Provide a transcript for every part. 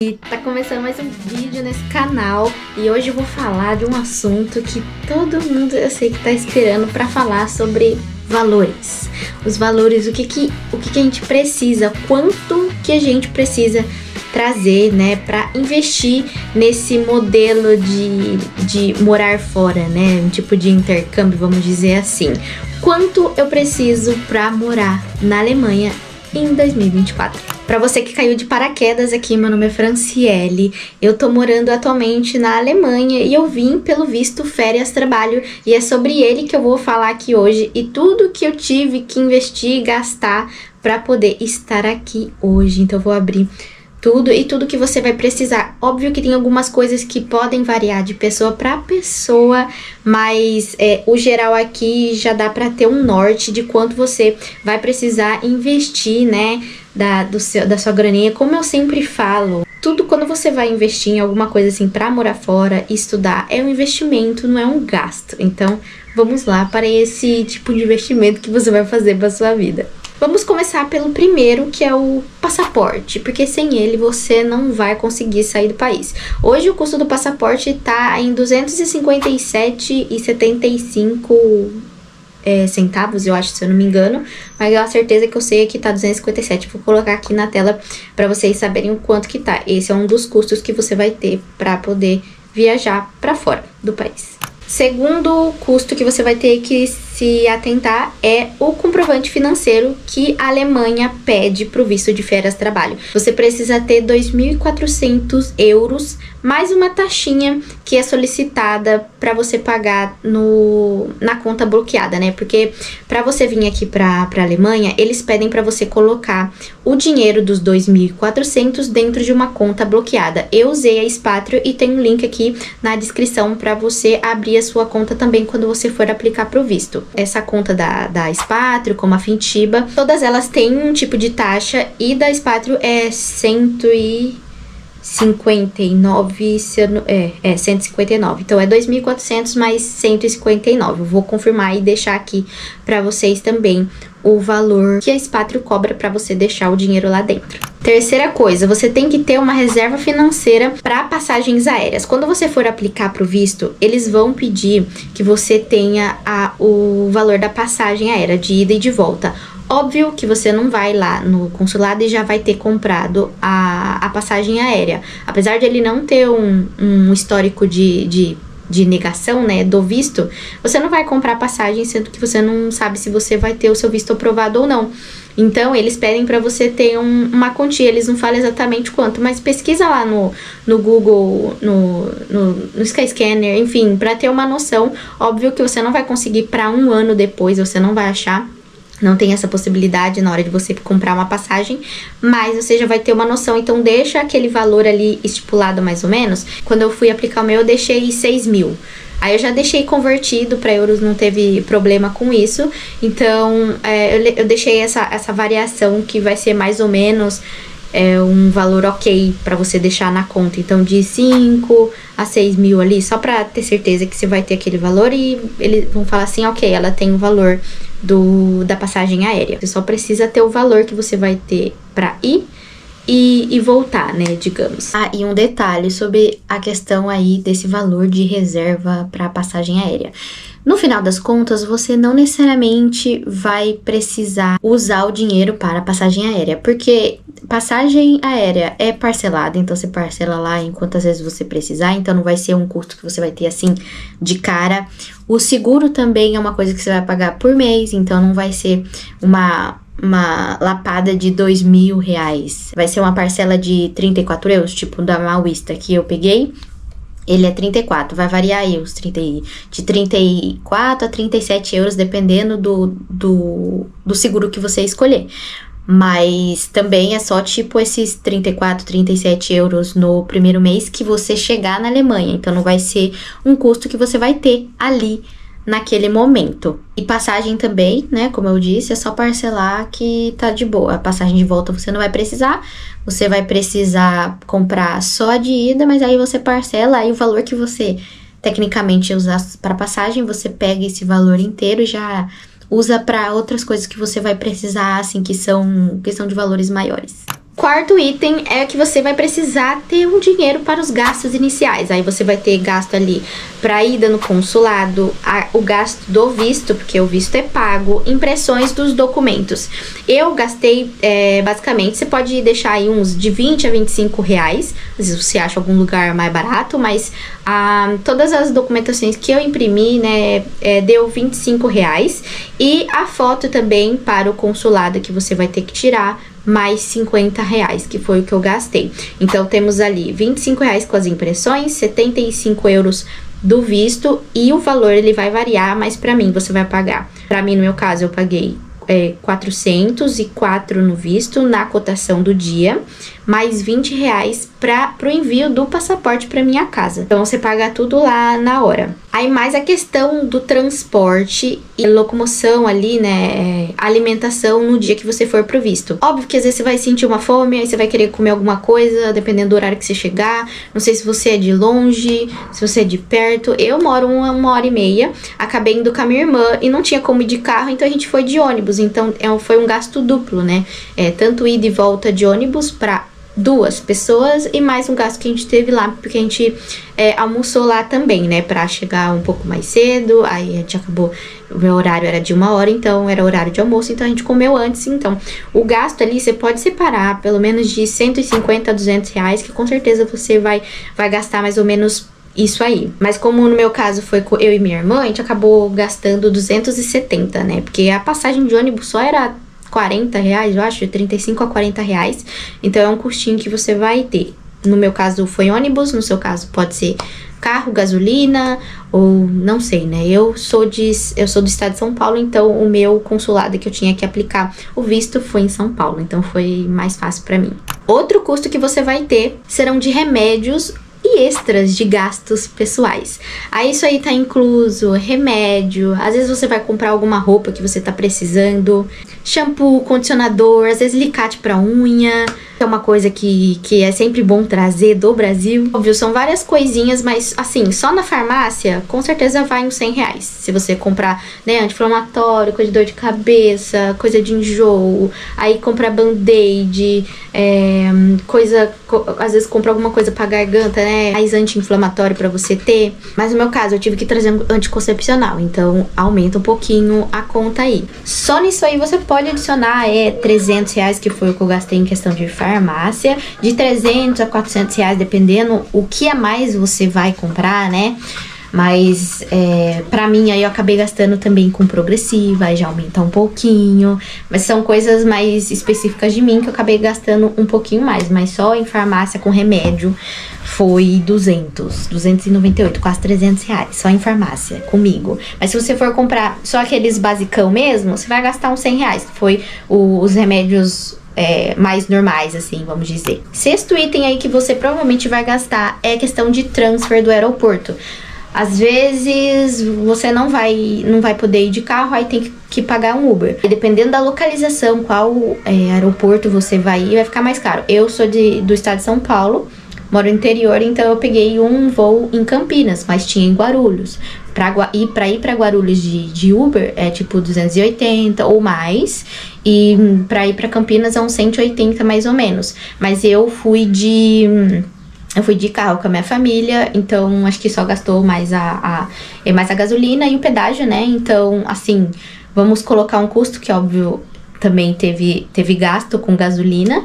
E tá começando mais um vídeo nesse canal e hoje eu vou falar de um assunto que todo mundo eu sei que tá esperando pra falar sobre valores. Os valores, o que a gente precisa, quanto que a gente precisa trazer, né, pra investir nesse modelo de morar fora, né, um tipo de intercâmbio, vamos dizer assim. Quanto eu preciso pra morar na Alemanha em 2024? Para você que caiu de paraquedas aqui, meu nome é Franciele, eu tô morando atualmente na Alemanha e eu vim pelo visto férias trabalho e é sobre ele que eu vou falar aqui hoje e tudo que eu tive que investir e gastar para poder estar aqui hoje. Então eu vou abrir tudo e tudo que você vai precisar. Óbvio que tem algumas coisas que podem variar de pessoa para pessoa, mas o geral aqui já dá para ter um norte de quanto você vai precisar investir, né, da sua graninha. Como eu sempre falo, tudo quando você vai investir em alguma coisa assim para morar fora e estudar é um investimento, não é um gasto. Então vamos lá para esse tipo de investimento que você vai fazer para sua vida. Vamos começar pelo primeiro, que é o passaporte, porque sem ele você não vai conseguir sair do país. Hoje o custo do passaporte tá em 257,75 centavos, eu acho, se eu não me engano, mas a certeza que eu sei é que tá 257. Vou colocar aqui na tela para vocês saberem o quanto que tá. Esse é um dos custos que você vai ter para poder viajar para fora do país. Segundo custo que você vai ter que se atentar é o comprovante financeiro que a Alemanha pede para o visto de férias trabalho. Você precisa ter 2.400 euros mais uma taxinha que é solicitada para você pagar na conta bloqueada, né? Porque para você vir aqui para a Alemanha, eles pedem para você colocar o dinheiro dos 2.400 dentro de uma conta bloqueada. Eu usei a Expatrio e tem um link aqui na descrição para você abrir a sua conta também quando você for aplicar para o visto. Essa conta da Expatrio, como a Fintiba, todas elas têm um tipo de taxa e da Expatrio é 159, 159. Então é 2.400 mais 159. Eu vou confirmar e deixar aqui para vocês também o valor que a Expatrio cobra para você deixar o dinheiro lá dentro. Terceira coisa, você tem que ter uma reserva financeira para passagens aéreas. Quando você for aplicar para o visto, eles vão pedir que você tenha o valor da passagem aérea de ida e de volta. Óbvio que você não vai lá no consulado e já vai ter comprado a passagem aérea. Apesar de ele não ter um histórico de negação, né, do visto, você não vai comprar passagem sendo que você não sabe se você vai ter o seu visto aprovado ou não. Então, eles pedem para você ter uma quantia, eles não falam exatamente quanto, mas pesquisa lá no Google, no Skyscanner, enfim, para ter uma noção. Óbvio que você não vai conseguir para um ano depois, você não vai achar. Não tem essa possibilidade na hora de você comprar uma passagem, mas você já vai ter uma noção. Então, deixa aquele valor ali estipulado mais ou menos. Quando eu fui aplicar o meu, eu deixei 6.000. Aí eu já deixei convertido para euros, não teve problema com isso. Então, eu deixei essa variação que vai ser mais ou menos um valor ok para você deixar na conta. Então, de 5 a 6.000 ali, só para ter certeza que você vai ter aquele valor. E eles vão falar assim, ok, ela tem o valor da passagem aérea. Você só precisa ter o valor que você vai ter para ir e voltar, né, digamos. E um detalhe sobre a questão aí desse valor de reserva para passagem aérea. No final das contas, você não necessariamente vai precisar usar o dinheiro para passagem aérea, porque passagem aérea é parcelada, então você parcela lá em quantas vezes você precisar, então não vai ser um custo que você vai ter assim de cara. O seguro também é uma coisa que você vai pagar por mês, então não vai ser uma lapada de 2.000 reais. Vai ser uma parcela de 34 euros, tipo da Mauista que eu peguei. Ele é 34, vai variar aí de 34 a 37 euros, dependendo do seguro que você escolher. Mas também é só tipo esses 34, 37 euros no primeiro mês que você chegar na Alemanha. Então não vai ser um custo que você vai ter ali naquele momento. E passagem também, né, como eu disse, é só parcelar que tá de boa. A passagem de volta você não vai precisar, você vai precisar comprar só a de ida, mas aí você parcela, aí o valor que você tecnicamente usar para passagem, você pega esse valor inteiro e já usa para outras coisas que você vai precisar, assim, que são de valores maiores. Quarto item é que você vai precisar ter um dinheiro para os gastos iniciais. Aí você vai ter gasto ali para ida no consulado, o gasto do visto, porque o visto é pago, impressões dos documentos. Eu gastei, basicamente, você pode deixar aí uns de 20 a 25 reais, às vezes você acha algum lugar mais barato, mas todas as documentações que eu imprimi, né, deu 25 reais. E a foto também para o consulado que você vai ter que tirar, mais 50 reais, que foi o que eu gastei. Então, temos ali 25 reais com as impressões, 75 euros do visto, e o valor ele vai variar, mas pra mim você vai pagar. Pra mim, no meu caso, eu paguei 404 no visto, na cotação do dia, mais 20 reais pro envio do passaporte pra minha casa. Então, você paga tudo lá na hora. Aí, mais a questão do transporte e locomoção ali, né, alimentação no dia que você for pro visto. Óbvio que às vezes você vai sentir uma fome, aí você vai querer comer alguma coisa, dependendo do horário que você chegar. Não sei se você é de longe, se você é de perto. Eu moro uma hora e meia, acabei indo com a minha irmã e não tinha como ir de carro, então a gente foi de ônibus. Então, foi um gasto duplo, né? Tanto ida e volta de ônibus pra 2 pessoas e mais um gasto que a gente teve lá, porque a gente almoçou lá também, né, pra chegar um pouco mais cedo. Aí a gente acabou, o meu horário era de 1 hora, então era horário de almoço, então a gente comeu antes. Então o gasto ali você pode separar pelo menos de 150 a 200 reais, que com certeza você vai gastar mais ou menos isso aí. Mas como no meu caso foi com eu e minha irmã, a gente acabou gastando 270, né, porque a passagem de ônibus só era 40 reais, eu acho, de 35 a 40 reais. Então é um custinho que você vai ter. No meu caso foi ônibus, no seu caso pode ser carro, gasolina, ou não sei, né? Eu sou do estado de São Paulo, então o meu consulado que eu tinha que aplicar o visto foi em São Paulo, então foi mais fácil pra mim. Outro custo que você vai ter serão de remédios e extras de gastos pessoais. Aí isso aí tá incluso remédio, às vezes você vai comprar alguma roupa que você tá precisando, shampoo, condicionador, às vezes alicate pra unha, que é uma coisa que é sempre bom trazer do Brasil. Óbvio, são várias coisinhas, mas assim, só na farmácia, com certeza vai uns 100 reais. Se você comprar, né, anti-inflamatório, coisa de dor de cabeça, coisa de enjoo, aí comprar band-aid, às vezes compra alguma coisa pra garganta, né, mais anti-inflamatório pra você ter. Mas no meu caso, eu tive que trazer um anticoncepcional, então aumenta um pouquinho a conta aí. Só nisso aí você pode adicionar 300 reais, que foi o que eu gastei em questão de farmácia, de 300 a 400 reais, dependendo o que a mais você vai comprar, né? Mas pra mim aí eu acabei gastando também com progressiva, aí já aumenta um pouquinho, mas são coisas mais específicas de mim que eu acabei gastando um pouquinho mais. Mas só em farmácia com remédio foi 298, quase 300 reais, só em farmácia comigo. Mas se você for comprar só aqueles basicão mesmo, você vai gastar uns 100 reais, que foi os remédios mais normais, assim, vamos dizer. Sexto item aí que você provavelmente vai gastar é a questão de transfer do aeroporto. Às vezes você não vai poder ir de carro, aí tem que pagar um Uber. E dependendo da localização, qual aeroporto você vai ir, vai ficar mais caro. Eu sou do estado de São Paulo, moro no interior, então eu peguei um voo em Campinas, mas tinha em Guarulhos. Pra ir pra Guarulhos de Uber é tipo 280 ou mais. E pra ir pra Campinas é uns 180 mais ou menos. Mas eu fui de carro com a minha família, então acho que só gastou mais mais a gasolina e o pedágio, né? Então, assim, vamos colocar um custo que, óbvio, também teve gasto com gasolina.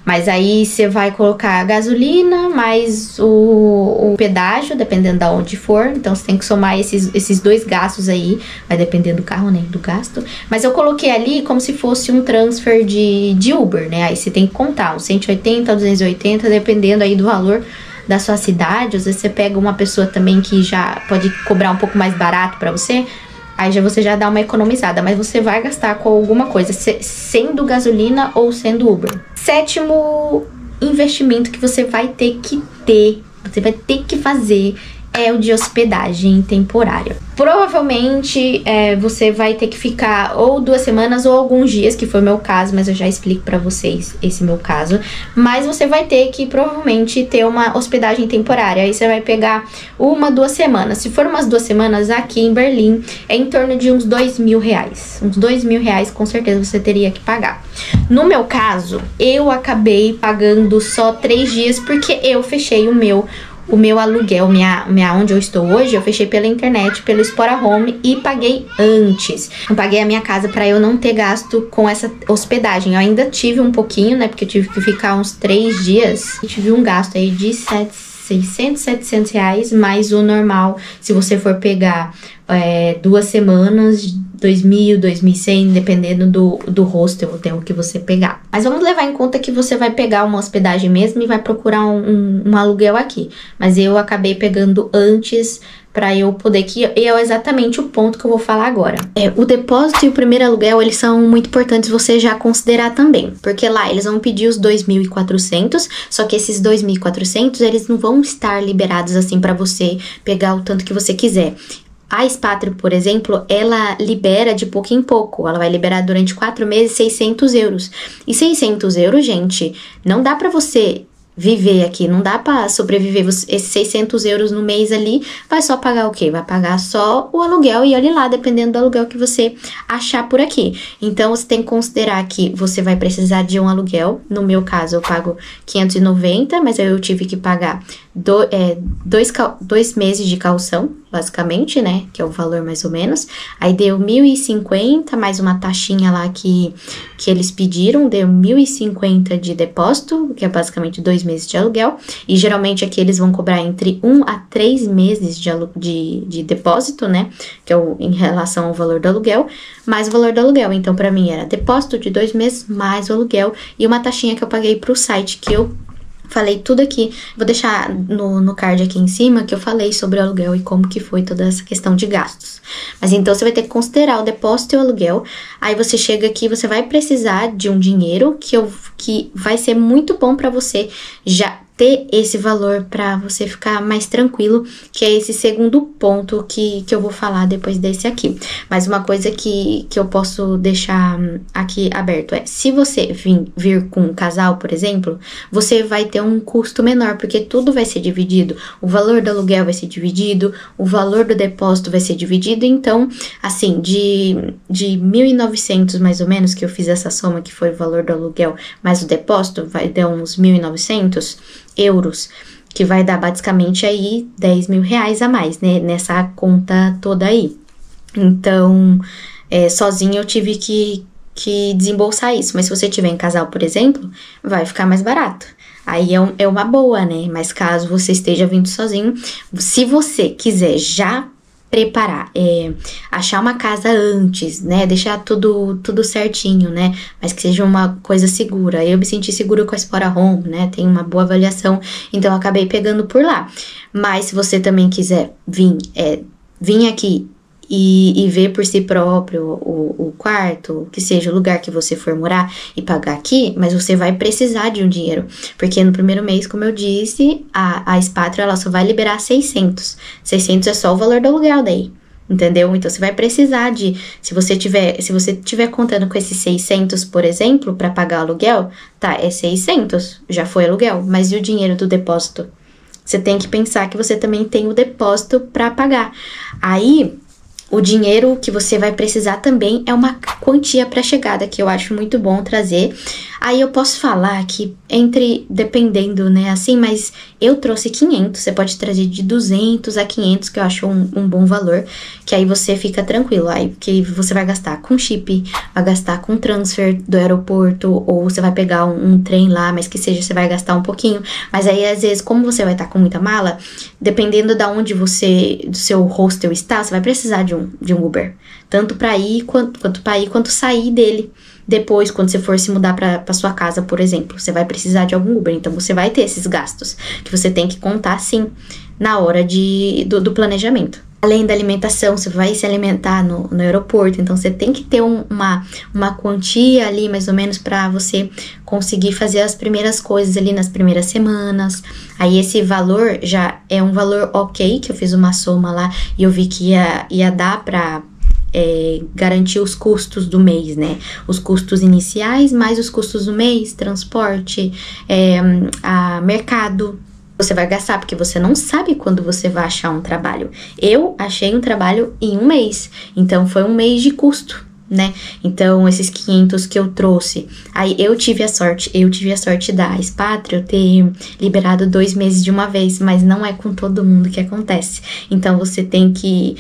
Mas aí você vai colocar a gasolina mais o pedágio, dependendo de onde for. Então você tem que somar esses dois gastos aí. Vai dependendo do carro, né? Do gasto. Mas eu coloquei ali como se fosse um transfer de Uber, né? Aí você tem que contar uns 180 a 280, dependendo aí do valor da sua cidade. Às vezes você pega uma pessoa também que já pode cobrar um pouco mais barato pra você. Aí você já dá uma economizada, mas você vai gastar com alguma coisa, sendo gasolina ou sendo Uber. Sétimo investimento que você vai ter que fazer é o de hospedagem temporária. Provavelmente você vai ter que ficar ou 2 semanas ou alguns dias, que foi o meu caso, mas eu já explico pra vocês esse meu caso. Mas você vai ter que provavelmente ter uma hospedagem temporária. Aí você vai pegar 1, 2 semanas. Se for umas 2 semanas aqui em Berlim, é em torno de uns R$2.000. Uns R$2.000 com certeza você teria que pagar. No meu caso, eu acabei pagando só 3 dias porque eu fechei o meu aluguel, onde eu estou hoje, eu fechei pela internet, pelo Espora Home e paguei antes. Eu paguei a minha casa para eu não ter gasto com essa hospedagem. Eu ainda tive um pouquinho, né, porque eu tive que ficar uns 3 dias. Eu tive um gasto aí de 600, 700 reais, mais o normal, se você for pegar 2 semanas, 2.000, 2.100, dependendo do hostel, o tempo que você pegar. Mas vamos levar em conta que você vai pegar uma hospedagem mesmo e vai procurar um aluguel aqui. Mas eu acabei pegando antes para eu poder, que é exatamente o ponto que eu vou falar agora. O depósito e o primeiro aluguel, eles são muito importantes você já considerar também. Porque lá eles vão pedir os 2.400, só que esses 2.400, eles não vão estar liberados assim para você pegar o tanto que você quiser. A Spatrio, por exemplo, ela libera de pouco em pouco. Ela vai liberar durante 4 meses 600 euros. E 600 euros, gente, não dá pra você viver aqui, não dá pra sobreviver. Esses 600 euros no mês ali, vai só pagar o quê? Vai pagar só o aluguel e olhe lá, dependendo do aluguel que você achar por aqui. Então, você tem que considerar que você vai precisar de um aluguel. No meu caso, eu pago 590, mas eu tive que pagar 2 meses de caução, basicamente, né? Que é o valor mais ou menos. Aí deu 1.050, mais uma taxinha lá que eles pediram, deu 1.050 de depósito, que é basicamente 2 meses de aluguel. E geralmente aqui eles vão cobrar entre 1 a 3 meses de depósito, né? Que é em relação ao valor do aluguel, mais o valor do aluguel. Então, pra mim era depósito de 2 meses, mais o aluguel e uma taxinha que eu paguei pro site, que eu falei tudo aqui. Vou deixar no card aqui em cima que eu falei sobre o aluguel e como que foi toda essa questão de gastos. Mas então você vai ter que considerar o depósito e o aluguel. Aí você chega aqui, você vai precisar de um dinheiro que vai ser muito bom pra você já ter esse valor para você ficar mais tranquilo, que é esse segundo ponto que eu vou falar depois desse aqui. Mas uma coisa que eu posso deixar aqui aberto se você vir com um casal, por exemplo, você vai ter um custo menor, porque tudo vai ser dividido. O valor do aluguel vai ser dividido, o valor do depósito vai ser dividido. Então, assim, de 1.900 mais ou menos, que eu fiz essa soma, que foi o valor do aluguel mais o depósito, vai dar uns 1.900 euros, que vai dar basicamente aí 10.000 reais a mais, né, nessa conta toda aí. Então, sozinho eu tive que desembolsar isso, mas se você tiver em casal, por exemplo, vai ficar mais barato. Aí é uma boa, né, mas caso você esteja vindo sozinho, se você quiser já preparar, achar uma casa antes, né, deixar tudo certinho, né, mas que seja uma coisa segura. Eu me senti segura com a Espora Home, né, tem uma boa avaliação, então eu acabei pegando por lá. Mas se você também quiser vir aqui e ver por si próprio o quarto, que seja o lugar que você for morar e pagar aqui, mas você vai precisar de um dinheiro, porque no primeiro mês, como eu disse, a Spatrio, ela só vai liberar 600 é só o valor do aluguel daí, entendeu? Então você vai precisar se você tiver contando com esses 600, por exemplo, para pagar o aluguel, tá, é 600, já foi aluguel, mas e o dinheiro do depósito? Você tem que pensar que você também tem o depósito para pagar. Aí o dinheiro que você vai precisar também é uma quantia pré-chegada, que eu acho muito bom trazer. Aí eu posso falar que dependendo, né, assim, mas eu trouxe 500, você pode trazer de 200 a 500, que eu acho um bom valor, que aí você fica tranquilo, aí porque você vai gastar com chip, vai gastar com transfer do aeroporto, ou você vai pegar um trem lá, mas que seja, você vai gastar um pouquinho, mas aí às vezes, como você vai estar com muita mala, dependendo da onde do seu hostel está, você vai precisar de um Uber, tanto para ir, quanto sair dele. Depois, quando você for se mudar para sua casa, por exemplo, você vai precisar de algum Uber. Então, você vai ter esses gastos que você tem que contar, sim, na hora do planejamento. Além da alimentação, você vai se alimentar no aeroporto, então você tem que ter uma quantia ali, mais ou menos, para você conseguir fazer as primeiras coisas ali nas primeiras semanas. Aí esse valor já é um valor ok, que eu fiz uma soma lá e eu vi que ia dar para garantir os custos do mês, né? Os custos iniciais, mais os custos do mês, transporte, mercado. Você vai gastar, porque você não sabe quando você vai achar um trabalho. Eu achei um trabalho em um mês, então foi um mês de custo, né? Então, esses 500 que eu trouxe, aí eu tive a sorte da Expatrio ter liberado 2 meses de uma vez, mas não é com todo mundo que acontece. Então, você tem que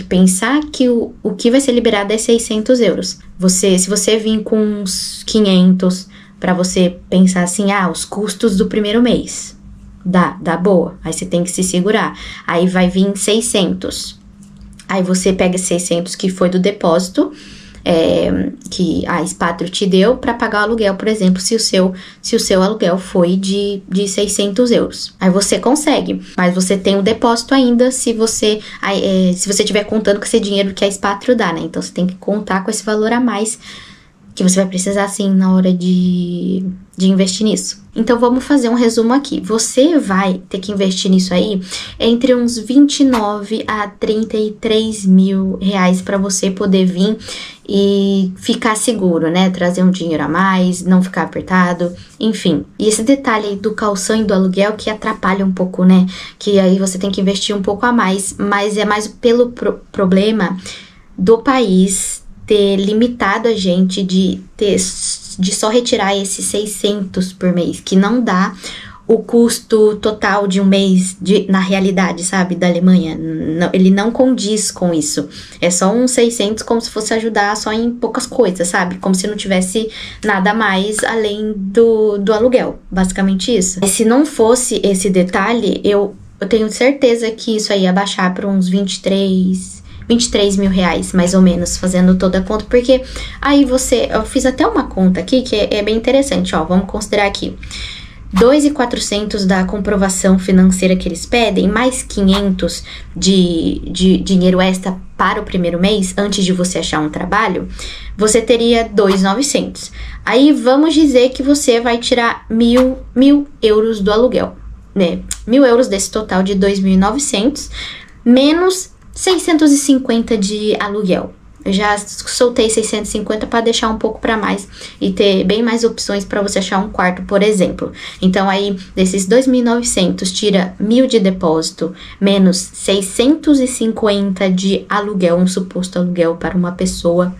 pensar que o que vai ser liberado é 600 euros. Se você vir com uns 500, para você pensar assim, os custos do primeiro mês, dá boa, aí você tem que se segurar. Aí vai vir 600, aí você pega 600 que foi do depósito, que a Expatrio te deu para pagar o aluguel, por exemplo, se o seu aluguel foi de 600 euros. Aí você consegue, mas você tem o depósito ainda se você estiver contando com esse dinheiro que a Expatrio dá, né? Então você tem que contar com esse valor a mais que você vai precisar, sim, na hora de investir nisso. Então, vamos fazer um resumo aqui. Você vai ter que investir nisso aí entre uns 29 a 33 mil reais para você poder vir e ficar seguro, né? Trazer um dinheiro a mais, não ficar apertado, enfim. E esse detalhe aí do calção e do aluguel que atrapalha um pouco, né? Que aí você tem que investir um pouco a mais, mas é mais pelo problema do país ter limitado a gente de só retirar esses 600 por mês, que não dá o custo total de um mês na realidade, sabe, da Alemanha. Não, ele não condiz com isso. É só uns 600 como se fosse ajudar só em poucas coisas, sabe? Como se não tivesse nada mais além do aluguel. Basicamente isso. E se não fosse esse detalhe, eu tenho certeza que isso aí ia baixar para uns 23 mil reais, mais ou menos, fazendo toda a conta, porque aí eu fiz até uma conta aqui, que é bem interessante, ó, vamos considerar aqui, 2.400 da comprovação financeira que eles pedem, mais 500 de dinheiro extra para o primeiro mês, antes de você achar um trabalho, você teria 2.900. Aí, vamos dizer que você vai tirar mil euros do aluguel, né? 1.000 euros desse total de 2.900, menos 650 de aluguel. Eu já soltei 650 para deixar um pouco para mais e ter bem mais opções para você achar um quarto, por exemplo. Então, aí, desses 2.900, tira 1.000 de depósito, menos 650 de aluguel, um suposto aluguel para uma pessoa,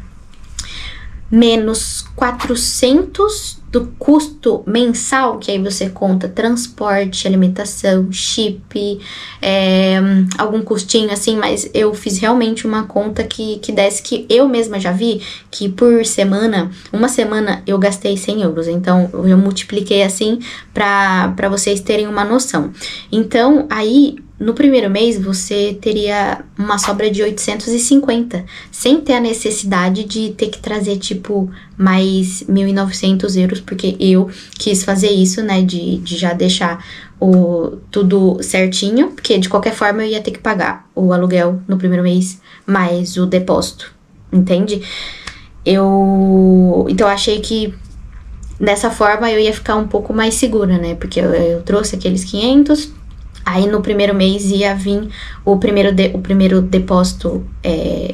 menos 400 do custo mensal, que aí você conta transporte, alimentação, chip, algum custinho assim, mas eu fiz realmente uma conta que desse, que eu mesma já vi, que por semana, uma semana eu gastei 100 euros, então eu multipliquei assim para vocês terem uma noção. Então, aí, no primeiro mês, você teria uma sobra de 850, sem ter a necessidade de ter que trazer, tipo, mais 1.900 euros, porque eu quis fazer isso, né, de já deixar tudo certinho, porque de qualquer forma eu ia ter que pagar o aluguel no primeiro mês, mais o depósito, entende? Então, eu achei que dessa forma eu ia ficar um pouco mais segura, né, porque eu trouxe aqueles 500... Aí, no primeiro mês, ia vir o primeiro depósito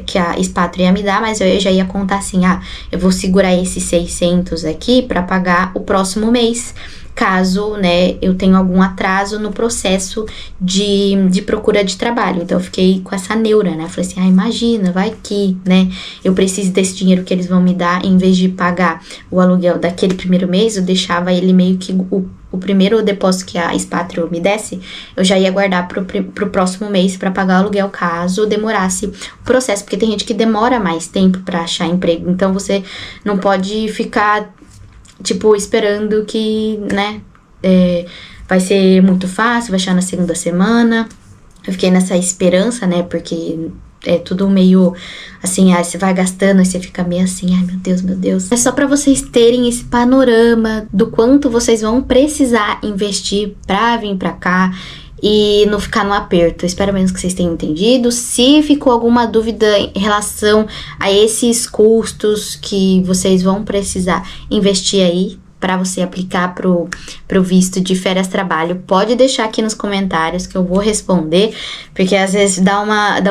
que a Expatrio ia me dar, mas eu já ia contar assim, eu vou segurar esses 600 aqui para pagar o próximo mês, caso, né, eu tenha algum atraso no processo de procura de trabalho. Então, eu fiquei com essa neura, né, falei assim, imagina, vai que, né, eu preciso desse dinheiro que eles vão me dar, em vez de pagar o aluguel daquele primeiro mês, eu deixava ele meio que o primeiro depósito que a Expatrio me desse, eu já ia guardar pro próximo mês para pagar o aluguel, caso demorasse o processo, porque tem gente que demora mais tempo para achar emprego, então você não pode ficar, tipo, esperando que, né, vai ser muito fácil, vai achar na segunda semana. Eu fiquei nessa esperança, né, porque é tudo meio assim, você vai gastando e você fica meio assim, ai meu Deus. É só pra vocês terem esse panorama do quanto vocês vão precisar investir pra vir pra cá e não ficar no aperto. Espero mesmo que vocês tenham entendido. Se ficou alguma dúvida em relação a esses custos que vocês vão precisar investir aí para você aplicar pro visto de férias-trabalho, pode deixar aqui nos comentários que eu vou responder, porque às vezes dá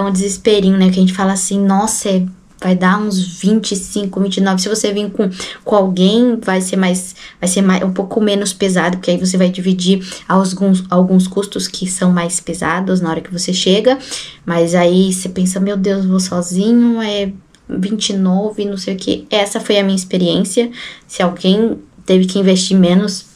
um desesperinho, né, que a gente fala assim, nossa, vai dar uns 25, 29. Se você vir com alguém, vai ser um pouco menos pesado, porque aí você vai dividir alguns custos que são mais pesados na hora que você chega. Mas aí você pensa, meu Deus, vou sozinho, é 29, não sei o que. Essa foi a minha experiência. Se alguém teve que investir menos,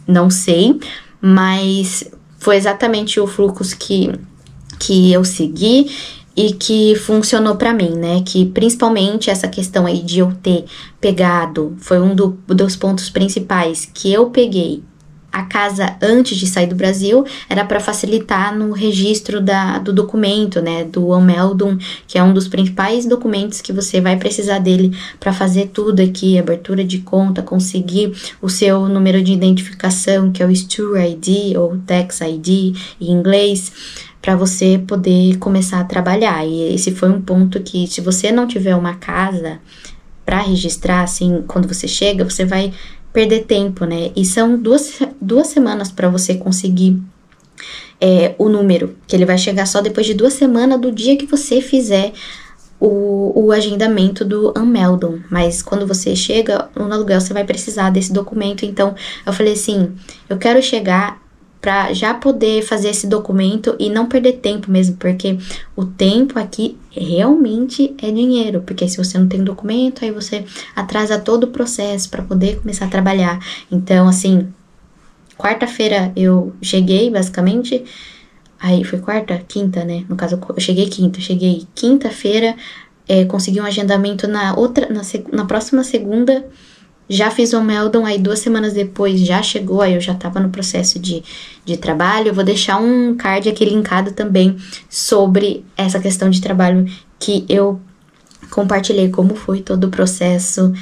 não sei. Mas foi exatamente o fluxo que eu segui e que funcionou pra mim, né? Que principalmente essa questão aí de eu ter pegado, foi um dos pontos principais, que eu peguei a casa antes de sair do Brasil, era para facilitar no registro do documento, né? Do Anmeldung, que é um dos principais documentos que você vai precisar dele para fazer tudo aqui, abertura de conta, conseguir o seu número de identificação, que é o Store ID ou Tax ID em inglês, para você poder começar a trabalhar. E esse foi um ponto que, se você não tiver uma casa para registrar, assim, quando você chega, você vai perder tempo, né? E são duas semanas para você conseguir o número, que ele vai chegar só depois de 2 semanas do dia que você fizer o agendamento do Anmeldung. Mas quando você chega no aluguel, você vai precisar desse documento. Então, eu falei assim, eu quero chegar para já poder fazer esse documento e não perder tempo mesmo, porque o tempo aqui realmente é dinheiro, porque se você não tem documento, aí você atrasa todo o processo para poder começar a trabalhar. Então, assim, quarta-feira eu cheguei, basicamente, aí foi quinta, né? No caso, eu cheguei quinta-feira, consegui um agendamento na próxima segunda. Já fiz o Anmeldung, aí 2 semanas depois já chegou, aí eu já tava no processo de trabalho. Eu vou deixar um card aqui linkado também sobre essa questão de trabalho, que eu compartilhei como foi todo o processo,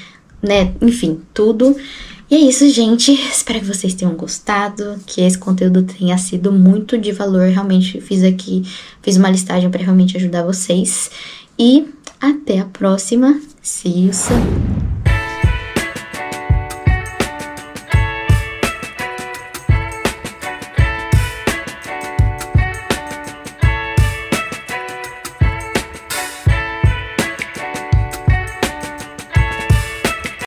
né? Enfim, tudo. E é isso, gente. Espero que vocês tenham gostado, que esse conteúdo tenha sido muito de valor. Realmente fiz uma listagem para realmente ajudar vocês. E até a próxima. See you soon.